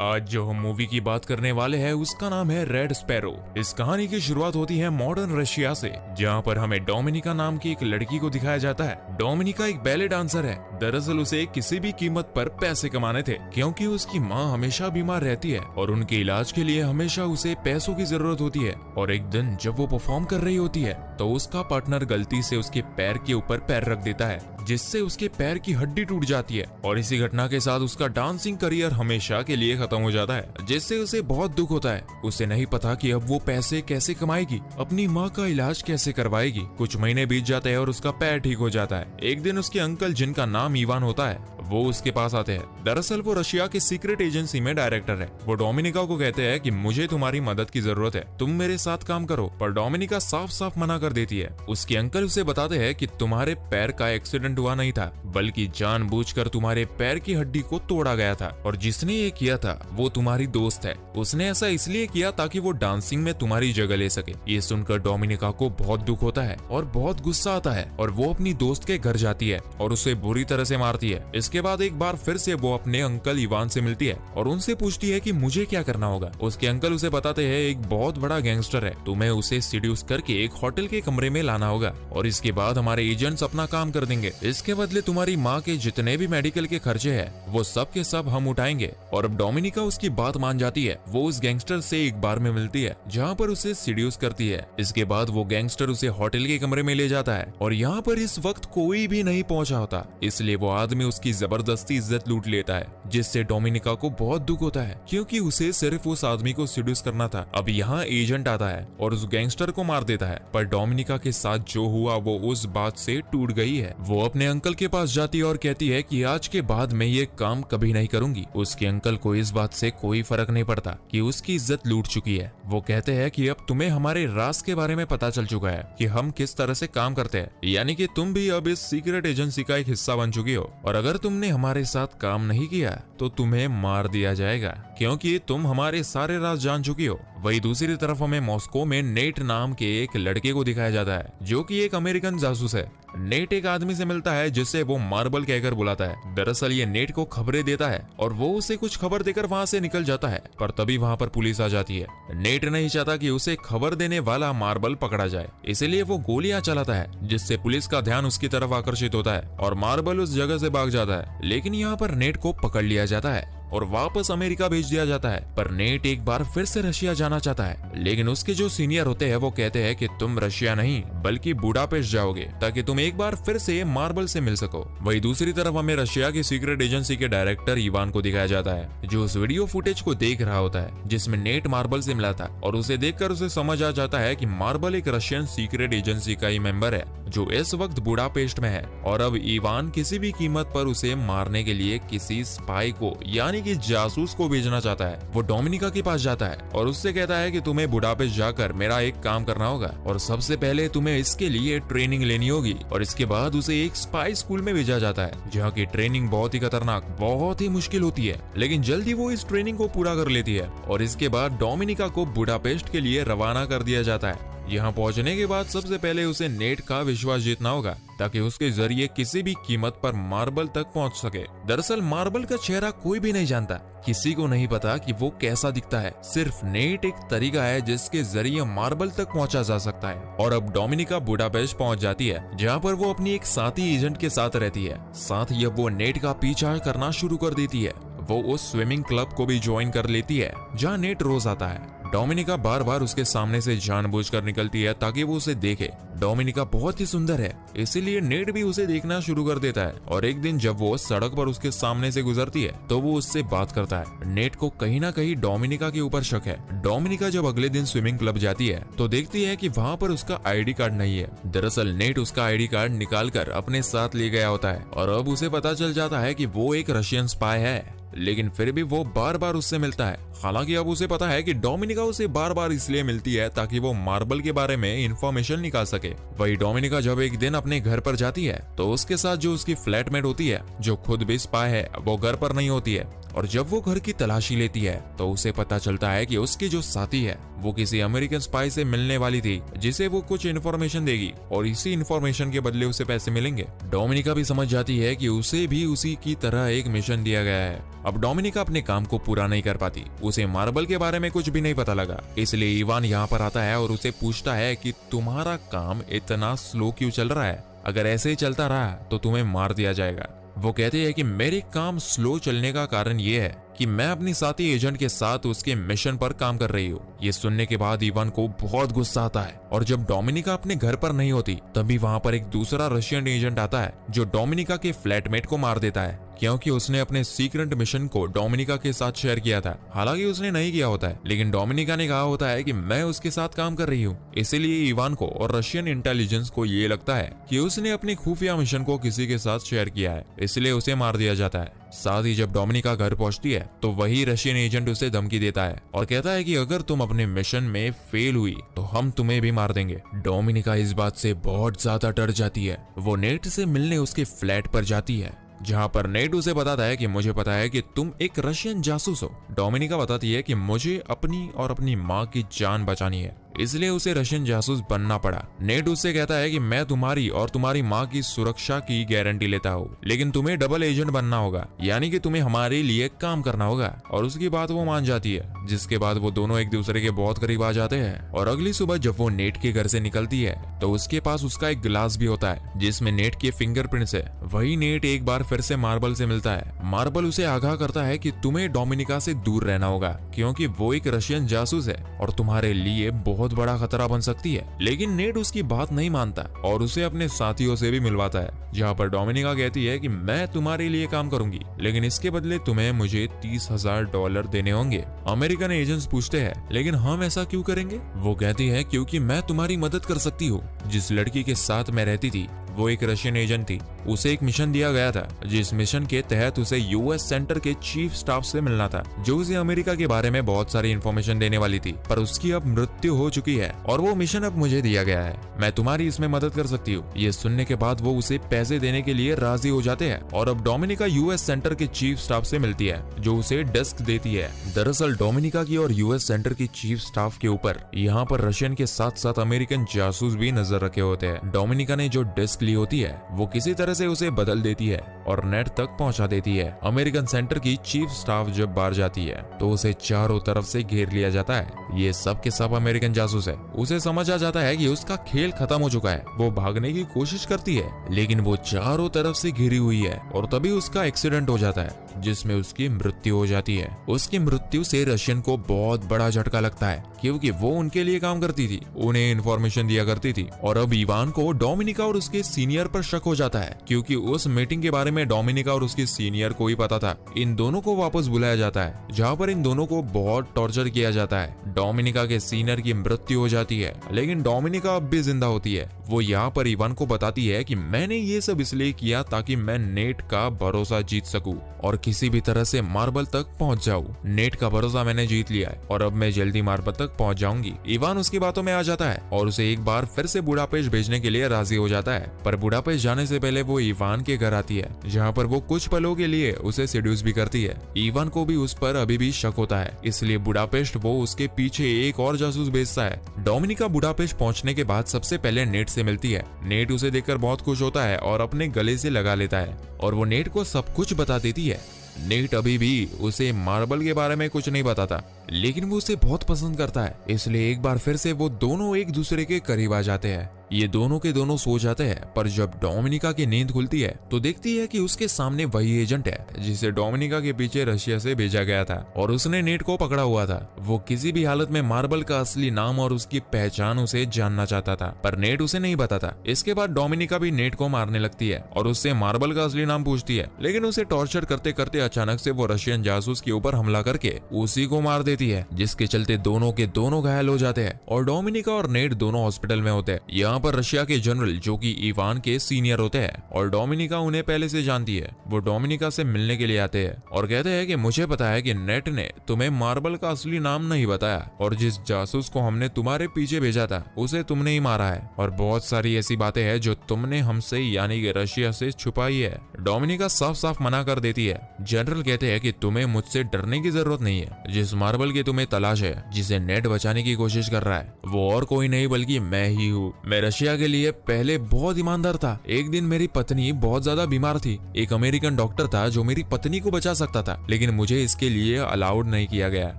आज जो हम मूवी की बात करने वाले हैं उसका नाम है रेड स्पैरो। इस कहानी की शुरुआत होती है मॉडर्न रशिया से, जहां पर हमें डोमिनिका नाम की एक लड़की को दिखाया जाता है। डोमिनिका एक बैले डांसर है। दरअसल उसे किसी भी कीमत पर पैसे कमाने थे, क्योंकि उसकी माँ हमेशा बीमार रहती है और उनके इलाज के लिए हमेशा उसे पैसों की जरूरत होती है। और एक दिन जब वो परफॉर्म कर रही होती है तो उसका पार्टनर गलती से उसके पैर के ऊपर पैर रख देता है, जिससे उसके पैर की हड्डी टूट जाती है। और इसी घटना के साथ उसका डांसिंग करियर हमेशा के लिए खत्म हो जाता है, जिससे उसे बहुत दुख होता है। उसे नहीं पता कि अब वो पैसे कैसे कमाएगी, अपनी माँ का इलाज कैसे करवाएगी। कुछ महीने बीत जाते हैं और उसका पैर ठीक हो जाता है। एक दिन उसके अंकल, जिनका नाम इवान होता है, वो उसके पास आते हैं। दरअसल वो रशिया की सीक्रेट एजेंसी में डायरेक्टर है। वो डोमिनिका को कहते हैं कि मुझे तुम्हारी मदद की जरूरत है, तुम मेरे साथ काम करो। पर डोमिनिका साफ साफ मना कर देती है। उसके अंकल उसे बताते हैं कि तुम्हारे पैर का एक्सीडेंट हुआ नहीं था, बल्कि जानबूझकर तुम्हारे पैर की हड्डी को तोड़ा गया था, और जिसने ये किया था वो तुम्हारी दोस्त है। उसने ऐसा इसलिए किया ताकि वो डांसिंग में तुम्हारी जगह ले सके। ये सुनकर डोमिनिका को बहुत दुख होता है और बहुत गुस्सा आता है, और वो अपनी दोस्त के घर जाती है और उसे बुरी तरह से मारती है। इसके बाद एक बार फिर से वो अपने अंकल इवान से मिलती है और उनसे पूछती है कि मुझे क्या करना होगा। उसके अंकल उसे बताते हैं एक बहुत बड़ा गैंगस्टर है, तुम्हें उसे सीड्यूस करके एक होटल के कमरे में लाना होगा, और इसके बाद हमारे एजेंट्स अपना काम कर देंगे। इसके बदले तुम्हारी माँ के जितने भी मेडिकल के खर्चे हैं वो सब के सब हम उठाएंगे। और अब डोमिनिका उसकी बात मान जाती है। वो उस गैंगस्टर से एक बार में मिलती है जहाँ पर उसे सीड्यूस करती है। इसके बाद वो गैंगस्टर उसे होटल के कमरे में ले जाता है, और यहाँ पर इस वक्त कोई भी नहीं पहुंचा होता, इसलिए वो आदमी उसकी जबरदस्ती इज्जत लूट लेता है, जिससे डोमिनिका को बहुत दुख होता है, क्योंकि उसे सिर्फ उस आदमी को सीड्यूस करना था। अब यहाँ एजेंट आता है और उस गैंगस्टर को मार देता है। पर डोमिनिका के साथ जो हुआ वो उस बात से टूट गई है। वो अपने अंकल के पास जाती है और कहती है कि आज के बाद मैं ये काम कभी नहीं करूंगी। उसके अंकल को इस बात से कोई फर्क नहीं पड़ता कि उसकी इज्जत लूट चुकी है। वो कहते हैं कि अब तुम्हें हमारे राज के बारे में पता चल चुका है कि हम किस तरह से काम करते हैं, यानी कि तुम भी अब इस सीक्रेट एजेंसी का एक हिस्सा बन चुकी हो, और अगर तुमने हमारे साथ काम नहीं किया तो तुम्हें मार दिया जाएगा, क्योंकि तुम हमारे सारे राज जान चुकी हो। वही दूसरी तरफ हमें मॉस्को में नेट नाम के एक लड़के को दिखाया जाता है, जो कि एक अमेरिकन जासूस है। नेट एक आदमी से मिलता है जिसे वो मार्बल कहकर बुलाता है। दरअसल ये नेट को खबरें देता है और वो उसे कुछ खबर देकर वहाँ से निकल जाता है, पर तभी वहाँ पर पुलिस आ जाती है। नेट नहीं चाहता कि उसे खबर देने वाला मार्बल पकड़ा जाए, इसलिए वो गोलियां चलाता है, जिससे पुलिस का ध्यान उसकी तरफ आकर्षित होता है और मार्बल उस जगह से भाग जाता है। लेकिन यहाँ पर नेट को पकड़ लिया जाता है और वापस अमेरिका भेज दिया जाता है। पर नेट एक बार फिर से रशिया जाना चाहता है, लेकिन उसके जो सीनियर होते हैं वो कहते हैं कि तुम रशिया नहीं बल्कि बुडापेस्ट जाओगे, ताकि तुम एक बार फिर से मार्बल से मिल सको। वही दूसरी तरफ हमें रशिया की सीक्रेट एजेंसी के डायरेक्टर इवान को दिखाया जाता है, जो उस वीडियो फुटेज को देख रहा होता है जिसमें नेट मार्बल से मिला था, और उसे देखकर उसे समझ आ जाता है कि मार्बल एक रशियन सीक्रेट एजेंसी का ही मेंबर है, जो इस वक्त बुडापेस्ट में है। और अब इवान किसी भी कीमत पर उसे मारने के लिए किसी स्पाई को, यानी कि जासूस को भेजना चाहता है। वो डोमिनिका के पास जाता है और उससे कहता है कि तुम्हें बुडापेस्ट जाकर मेरा एक काम करना होगा, और सबसे पहले तुम्हें इसके लिए ट्रेनिंग लेनी होगी। और इसके बाद उसे एक स्पाई स्कूल में भेजा जाता है, जहाँ की ट्रेनिंग बहुत ही खतरनाक, बहुत ही मुश्किल होती है, लेकिन जल्दी वो इस ट्रेनिंग को पूरा कर लेती है। और इसके बाद डोमिनिका को बुडापेस्ट के लिए रवाना कर दिया जाता है। यहाँ पहुंचने के बाद सबसे पहले उसे नेट का विश्वास जीतना होगा, ताकि उसके जरिए किसी भी कीमत पर मार्बल तक पहुंच सके। दरअसल मार्बल का चेहरा कोई भी नहीं जानता, किसी को नहीं पता कि वो कैसा दिखता है। सिर्फ नेट एक तरीका है जिसके जरिए मार्बल तक पहुंचा जा सकता है। और अब डोमिनिका बुडापेस्ट पहुंच जाती है, जहाँ पर वो अपनी एक साथी एजेंट के साथ रहती है। साथ ही अब वो नेट का पीछा करना शुरू कर देती है। वो उस स्विमिंग क्लब को भी ज्वाइन कर लेती है जहाँ नेट रोज आता है। डोमिनिका बार बार उसके सामने से जानबूझकर निकलती है ताकि वो उसे देखे। डोमिनिका बहुत ही सुंदर है, इसीलिए नेट भी उसे देखना शुरू कर देता है। और एक दिन जब वो सड़क पर उसके सामने से गुजरती है तो वो उससे बात करता है। नेट को कहीं ना कहीं डोमिनिका के ऊपर शक है। डोमिनिका जब अगले दिन स्विमिंग क्लब जाती है तो देखती है कि वहाँ पर उसका आईडी कार्ड नहीं है। दरअसल नेट उसका आईडी कार्ड निकाल कर अपने साथ ले गया होता है, और अब उसे पता चल जाता है कि वो एक रशियन स्पाई है। लेकिन फिर भी वो बार बार उससे मिलता है। हालांकि अब उसे पता है कि डोमिनिका उसे बार बार इसलिए मिलती है ताकि वो मार्बल के बारे में इंफॉर्मेशन निकाल सके। वही डोमिनिका जब एक दिन अपने घर पर जाती है तो उसके साथ जो उसकी फ्लैटमेट होती है, जो खुद भी स्पाई है, वो घर पर नहीं होती है। और जब वो घर की तलाशी लेती है तो उसे पता चलता है कि उसकी जो साथी है वो किसी अमेरिकन स्पाई से मिलने वाली थी, जिसे वो कुछ इन्फॉर्मेशन देगी और इसी इन्फॉर्मेशन के बदले उसे पैसे मिलेंगे। डोमिनिका भी समझ जाती है कि उसे भी उसी की तरह एक मिशन दिया गया है अब डोमिनिका अपने काम को पूरा नहीं कर पाती, उसे मार्बल के बारे में कुछ भी नहीं पता लगा, इसलिए इवान यहाँ पर आता है और उसे पूछता है कि तुम्हारा काम इतना स्लो क्यों चल रहा है, अगर ऐसे ही चलता रहा तो तुम्हें मार दिया जाएगा। वो कहते हैं कि मेरे काम स्लो चलने का कारण ये है कि मैं अपनी साथी एजेंट के साथ उसके मिशन पर काम कर रही हूँ। ये सुनने के बाद इवान को बहुत गुस्सा आता है और जब डोमिनिका अपने घर पर नहीं होती तभी वहाँ पर एक दूसरा रशियन एजेंट आता है जो डोमिनिका के फ्लैटमेट को मार देता है, क्योंकि उसने अपने सीक्रेट मिशन को डोमिनिका के साथ शेयर किया था। हालांकि उसने नहीं किया होता है, लेकिन डोमिनिका ने कहा होता है कि मैं उसके साथ काम कर रही हूँ। इसीलिए इवान को और रशियन इंटेलिजेंस को ये लगता है कि उसने अपने खुफिया मिशन को किसी के साथ शेयर किया है, इसलिए उसे मार दिया जाता है। साथ ही जब डोमिनिका घर पहुंचती है तो वही रशियन एजेंट उसे धमकी देता है और कहता है कि अगर तुम अपने मिशन में फेल हुई तो हम तुम्हें भी मार देंगे। डोमिनिका इस बात से बहुत ज्यादा डर जाती है। वो नेट से मिलने उसके फ्लैट पर जाती है, जहाँ पर नेट उसे बताता है कि मुझे पता है कि तुम एक रशियन जासूस हो। डोमिनिका बताती है कि मुझे अपनी और अपनी माँ की जान बचानी है, इसलिए उसे रशियन जासूस बनना पड़ा। नेट उससे कहता है कि मैं तुम्हारी और तुम्हारी माँ की सुरक्षा की गारंटी लेता हूँ, लेकिन तुम्हें डबल एजेंट बनना होगा, यानी कि तुम्हें हमारे लिए काम करना होगा। और उसकी बात वो मान जाती है, जिसके बाद वो दोनों एक दूसरे के बहुत करीब आ जाते हैं। और अगली सुबह जब वो नेट के घर से निकलती है तो उसके पास उसका एक गिलास भी होता है जिसमें नेट के फिंगरप्रिंट्स है। वही नेट एक बार फिर से मार्बल से मिलता है। मार्बल उसे आगाह करता है कि तुम्हें डोमिनिका से दूर रहना होगा, क्योंकि वो एक रशियन जासूस है और तुम्हारे लिए बहुत बड़ा खतरा बन सकती है। लेकिन नेट उसकी बात नहीं मानता और उसे अपने साथियों से भी मिलवाता है, जहाँ पर डोमिनिका कहती है कि मैं तुम्हारे लिए काम करूंगी, लेकिन इसके बदले तुम्हें मुझे $30,000 देने होंगे। अमेरिकन एजेंट्स पूछते हैं लेकिन हम ऐसा क्यों करेंगे? वो कहती है क्योंकि मैं तुम्हारी मदद कर सकती हूँ। जिस लड़की के साथ मैं रहती थी वो एक रशियन एजेंट थी। उसे एक मिशन दिया गया था, जिस मिशन के तहत उसे यूएस सेंटर के चीफ स्टाफ से मिलना था, जो उसे अमेरिका के बारे में बहुत सारी इंफॉर्मेशन देने वाली थी। पर उसकी अब मृत्यु हो चुकी है और वो मिशन अब मुझे दिया गया है। मैं तुम्हारी इसमें मदद कर सकती हूँ। ये सुनने के बाद वो उसे पैसे देने के लिए राजी हो जाते हैं और अब डोमिनिका यूएस सेंटर के चीफ स्टाफ से मिलती है, जो उसे डेस्क देती है। दरअसल डोमिनिका की और यूएस सेंटर की चीफ स्टाफ के ऊपर यहाँ पर रशियन के साथ साथ अमेरिकन जासूस भी नजर रखे होते हैं। डोमिनिका ने जो डेस्क ली होती है वो किसी तरह से उसे बदल देती है और नेट तक पहुंचा देती है। अमेरिकन सेंटर की चीफ स्टाफ जब बाहर जाती है तो उसे चारों तरफ से घेर लिया जाता है। ये सब के सब अमेरिकन जासूस है। उसे समझ आ जाता है कि उसका खेल खत्म हो चुका है। वो भागने की कोशिश करती है, लेकिन वो चारों तरफ से घिरी हुई है और तभी उसका एक्सीडेंट हो जाता है, जिसमें उसकी मृत्यु हो जाती है। उसकी मृत्यु से रशियन को बहुत बड़ा झटका लगता है, क्योंकि वो उनके लिए काम करती थी, उन्हें इन्फॉर्मेशन दिया करती थी। और अब इवान को डोमिनिका और उसके सीनियर पर शक हो जाता है, क्योंकि उस मीटिंग के बारे में डोमिनिका और उसके सीनियर को ही पता था। इन दोनों को वापस बुलाया जाता है, जहाँ पर इन दोनों को बहुत टॉर्चर किया जाता है। डोमिनिका के सीनियर की मृत्यु हो जाती है, लेकिन डोमिनिका अब भी जिंदा होती है। वो यहाँ पर इवान को बताती है कि मैंने ये सब इसलिए किया ताकि मैं नेट का भरोसा जीत सकूं और किसी भी तरह से मार्बल तक पहुंच जाऊं। नेट का भरोसा मैंने जीत लिया है और अब मैं जल्दी मार्बल तक पहुंच जाऊंगी। इवान उसकी बातों में आ जाता है और उसे एक बार फिर से बुडापेस्ट भेजने के लिए राजी हो जाता है। पर बुडापेस्ट जाने से पहले वो इवान के घर आती है, जहाँ पर वो कुछ पलों के लिए उसे सेड्यूस भी करती है। इवान को भी उस पर अभी भी शक होता है, इसलिए बुडापेस्ट वो उसके पीछे एक और जासूस भेजता है। डोमिनिका बुडापेस्ट पहुंचने के बाद सबसे पहले नेट से मिलती है। नेट उसे देखकर बहुत खुश होता है और अपने गले से लगा लेता है और वो नेट को सब कुछ बता देती है। नेट अभी भी उसे मार्बल के बारे में कुछ नहीं बताता, लेकिन वो उसे बहुत पसंद करता है, इसलिए एक बार फिर से वो दोनों एक दूसरे के करीब आ जाते हैं। ये दोनों के दोनों सो जाते हैं, पर जब डोमिनिका की नींद खुलती है तो देखती है कि उसके सामने वही एजेंट है जिसे डोमिनिका के पीछे रशिया से भेजा गया था और उसने नेट को पकड़ा हुआ था। वो किसी भी हालत में मार्बल का असली नाम और उसकी पहचान उसे जानना चाहता था, पर नेट उसे नहीं बताता। इसके बाद डोमिनिका भी नेट को मारने लगती है और उससे मार्बल का असली नाम पूछती है, लेकिन उसे टॉर्चर करते करते अचानक से वो रशियन जासूस के ऊपर हमला करके उसी को मार देती है, जिसके चलते दोनों के दोनों घायल हो जाते हैं और डोमिनिका और नेट दोनों हॉस्पिटल में होते हैं। यहाँ पर रशिया के जनरल, जो कि इवान के सीनियर होते हैं और डोमिनिका उन्हें पहले से जानती है, वो डोमिनिका से मिलने के लिए आते हैं और कहते हैं कि मुझे पता है कि नेट ने तुम्हें मार्बल का असली नाम नहीं बताया और जिस जासूस को हमने तुम्हारे पीछे भेजा था उसे तुमने ही मारा है और बहुत सारी ऐसी बातें हैं जो तुमने हमसे यानी कि रशिया से छुपाई है। डोमिनिका साफ साफ मना कर देती है। जनरल कहते हैं कि तुम्हें मुझसे डरने की जरूरत नहीं है। जिस मार्बल मार्बल की तुम्हें तलाश है जिसे नेट बचाने की कोशिश कर रहा है, वो और कोई नहीं बल्कि मैं ही हूँ। मैं रशिया के लिए पहले बहुत ईमानदार था। एक दिन मेरी पत्नी बहुत ज्यादा बीमार थी। एक अमेरिकन डॉक्टर था जो मेरी पत्नी को बचा सकता था, लेकिन मुझे इसके लिए अलाउड नहीं किया गया।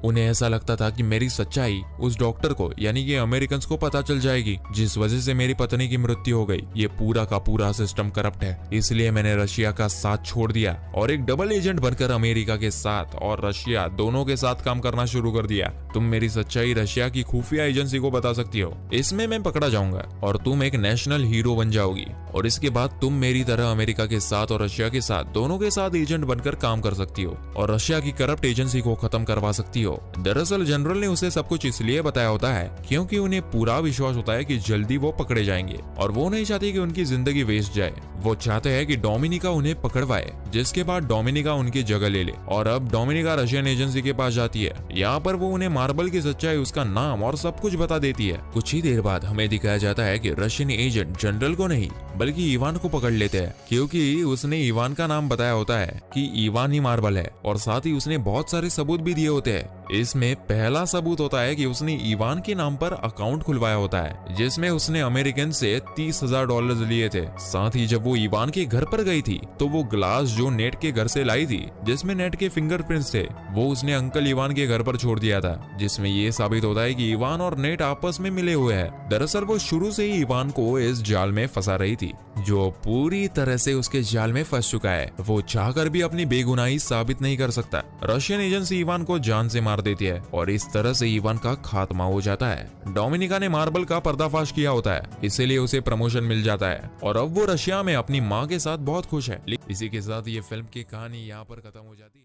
उन्हें ऐसा लगता था कि मेरी सच्चाई उस डॉक्टर को यानी कि अमेरिकन को पता चल जाएगी, जिस वजह से मेरी पत्नी की मृत्यु हो गई। ये पूरा का पूरा सिस्टम करप्ट है, इसलिए मैंने रशिया का साथ छोड़ दिया और एक डबल एजेंट बनकर अमेरिका के साथ और रशिया दोनों के साथ काम करना शुरू कर दिया। तुम मेरी सच्चाई रशिया की खुफिया एजेंसी को बता सकती हो, इसमें मैं पकड़ा जाऊंगा और तुम एक नेशनल हीरो बन जाओगी, और इसके बाद तुम मेरी तरह अमेरिका के साथ और रशिया के साथ दोनों के साथ एजेंट बनकर काम कर सकती हो और रशिया की करप्ट एजेंसी को खत्म करवा सकती हो। दरअसल जनरल ने उसे सब कुछ इसलिए बताया होता है क्योंकि उन्हें पूरा विश्वास होता है कि जल्दी वो पकड़े जाएंगे और वो नहीं चाहती कि उनकी जिंदगी वेस्ट जाए। वो चाहते हैं कि डोमिनिका उन्हें पकड़वाए, जिसके बाद डोमिनिका उनकी जगह ले ले। और अब डोमिनिका रशियन एजेंसी के पास जाती है। यहाँ पर वो उन्हें मार्बल की सच्चाई, उसका नाम और सब कुछ बता देती है। कुछ ही देर बाद हमें दिखाया जाता है कि रशियन एजेंट जनरल को नहीं बल्कि इवान को पकड़ लेते हैं, क्योंकि उसने इवान का नाम बताया होता है कि इवान ही मार्बल है, और साथ ही उसने बहुत सारे सबूत भी दिए होते हैं। इसमें पहला सबूत होता है कि उसने इवान के नाम पर अकाउंट खुलवाया होता है, जिसमें उसने अमेरिकन से $30,000 लिए थे। साथ ही जब वो इवान के घर पर गई थी तो वो ग्लास जो नेट के घर से लाई थी, जिसमें नेट के फिंगरप्रिंट्स थे, वो उसने अंकल इवान के घर पर छोड़ दिया था, जिसमें ये साबित होता है कि इवान और नेट आपस में मिले हुए हैं। दरअसल वो शुरू से ही इवान को इस जाल में फंसा रही थी, जो पूरी तरह से उसके जाल में फंस चुका है। वो चाहकर भी अपनी बेगुनाही साबित नहीं कर सकता। रशियन एजेंसी इवान को जान से मार देती है और इस तरह से इवान का खात्मा हो जाता है। डोमिनिका ने मार्बल का पर्दाफाश किया होता है, इसीलिए उसे प्रमोशन मिल जाता है और अब वो रशिया में अपनी माँ के साथ बहुत खुश है। इसी के साथ ये फिल्म की कहानी यहाँ पर खत्म हो जाती है।